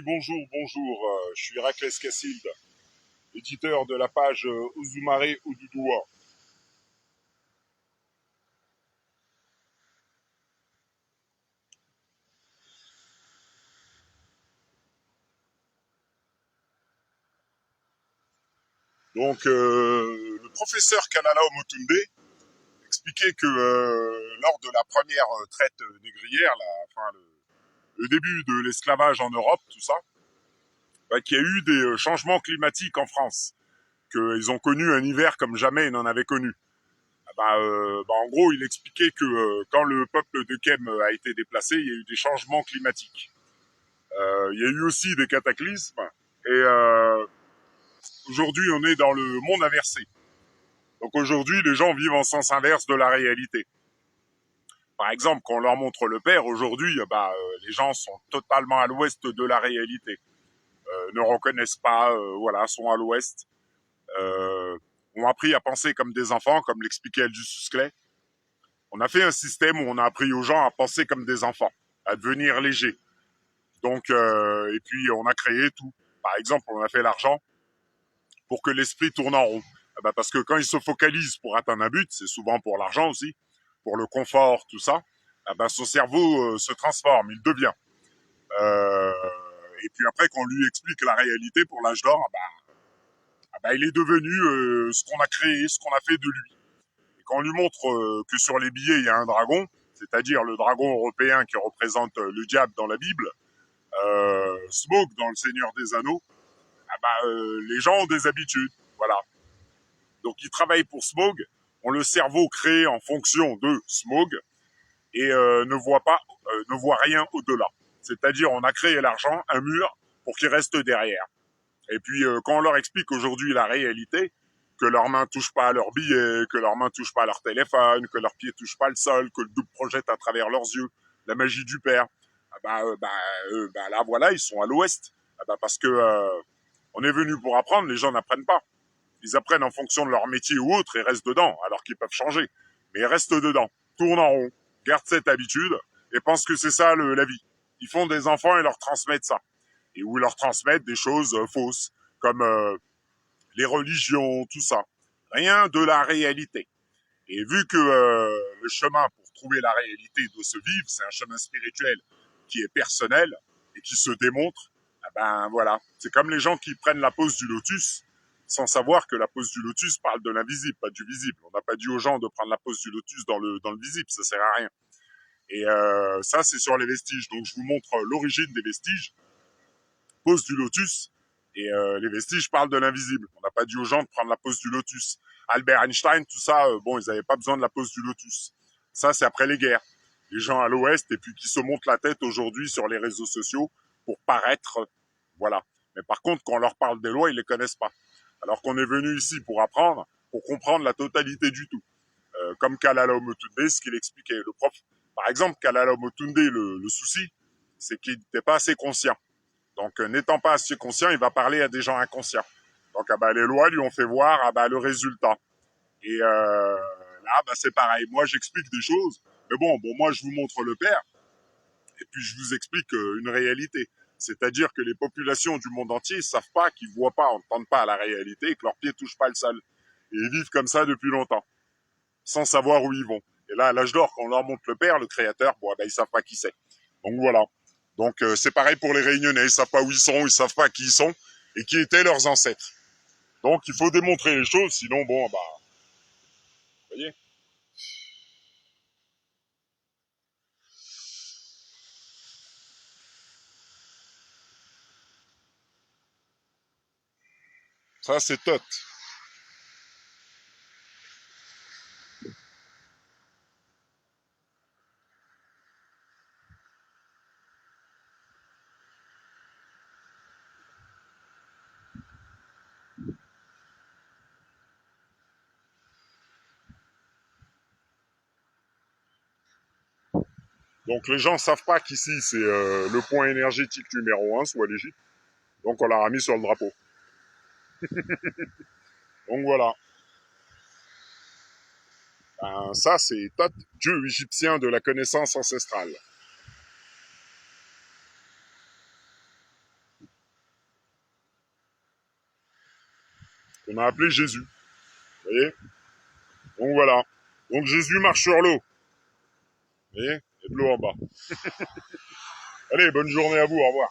bonjour, bonjour. Je suis Héraclès Cassilde, éditeur de la page Ouzoumaré Oudoudoua. Donc, le professeur Kalala Omotunde expliquait que lors de la première traite négrière, le début de l'esclavage en Europe, tout ça, qu'il y a eu des changements climatiques en France, qu'ils ont connu un hiver comme jamais ils n'en avaient connu. En gros, il expliquait que quand le peuple de Kem a été déplacé, il y a eu des changements climatiques. Il y a eu aussi des cataclysmes. Et aujourd'hui, on est dans le monde inversé. Donc aujourd'hui, les gens vivent en sens inverse de la réalité. Par exemple, quand on leur montre le père, aujourd'hui, les gens sont totalement à l'ouest de la réalité. Ne reconnaissent pas, sont à l'ouest. Ont appris à penser comme des enfants, comme l'expliquait Aldous Huxley. On a fait un système où on a appris aux gens à penser comme des enfants, à devenir légers. Donc, et puis on a créé tout. Par exemple, on a fait l'argent pour que l'esprit tourne en rond. Parce que quand il se focalise pour atteindre un but, c'est souvent pour l'argent aussi, pour le confort, tout ça, son cerveau se transforme, il devient. Euh, et puis après, quand on lui explique la réalité pour l'âge d'or, il est devenu ce qu'on a créé, ce qu'on a fait de lui. Et quand on lui montre que sur les billets, il y a un dragon, c'est-à-dire le dragon européen qui représente le diable dans la Bible, Smaug dans Le Seigneur des Anneaux, les gens ont des habitudes, voilà. Donc ils travaillent pour Smaug, ont le cerveau créé en fonction de Smaug et ne voit rien au-delà. C'est-à-dire on a créé l'argent, un mur, pour qu'il reste derrière. Et puis quand on leur explique aujourd'hui la réalité, que leurs mains touchent pas à leurs billets, que leurs mains touchent pas à leur téléphone, que leurs pieds touchent pas le sol, que le double projette à travers leurs yeux, la magie du père, là voilà, ils sont à l'ouest. Parce que on est venu pour apprendre, les gens n'apprennent pas. Ils apprennent en fonction de leur métier ou autre et restent dedans, alors qu'ils peuvent changer. Mais ils restent dedans, tournent en rond, gardent cette habitude et pensent que c'est ça la vie. Ils font des enfants et leur transmettent ça. Et où ils leur transmettent des choses fausses, comme les religions, tout ça. Rien de la réalité. Et vu que le chemin pour trouver la réalité doit se vivre, c'est un chemin spirituel qui est personnel et qui se démontre, voilà. C'est comme les gens qui prennent la pose du lotus sans savoir que la pose du lotus parle de l'invisible, pas du visible. On n'a pas dit aux gens de prendre la pose du lotus dans le visible, ça sert à rien. Et ça, c'est sur les vestiges. Donc, je vous montre l'origine des vestiges. Pose du lotus. Et les vestiges parlent de l'invisible. On n'a pas dit aux gens de prendre la pose du lotus. Albert Einstein, tout ça, ils n'avaient pas besoin de la pose du lotus. Ça, c'est après les guerres. Les gens à l'ouest, et puis qui se montent la tête aujourd'hui sur les réseaux sociaux pour paraître, voilà. Mais par contre, quand on leur parle des lois, ils les connaissent pas. Alors qu'on est venu ici pour apprendre, pour comprendre la totalité du tout. Comme Kalala Omotunde, ce qu'il expliquait. Le prof, par exemple, Kalala Omotunde, le souci, c'est qu'il n'était pas assez conscient. Donc, n'étant pas assez conscient, il va parler à des gens inconscients. Donc, les lois lui ont fait voir le résultat. Et là, c'est pareil. Moi, j'explique des choses. Mais moi, je vous montre le père. Et puis, je vous explique une réalité. C'est-à-dire que les populations du monde entier ne savent pas, qu'ils ne voient pas, n'entendent pas la réalité et que leurs pieds ne touchent pas le sol. Et ils vivent comme ça depuis longtemps, sans savoir où ils vont. Et là, à l'âge d'or, quand on leur montre le père, le créateur, ils ne savent pas qui c'est. Donc, voilà. Donc c'est pareil pour les Réunionnais, ils savent pas où ils sont, ils savent pas qui ils sont et qui étaient leurs ancêtres. Donc il faut démontrer les choses, sinon vous voyez. Ça c'est tot. Donc les gens savent pas qu'ici c'est le point énergétique numéro 1, soit l'Égypte. Donc on l'a mis sur le drapeau. Donc voilà. Ça c'est Tot, dieu égyptien de la connaissance ancestrale. qu'on a appelé Jésus. Vous voyez? Donc voilà. Donc Jésus marche sur l'eau. Vous voyez? Il y a de l'eau en bas. Allez, bonne journée à vous, au revoir.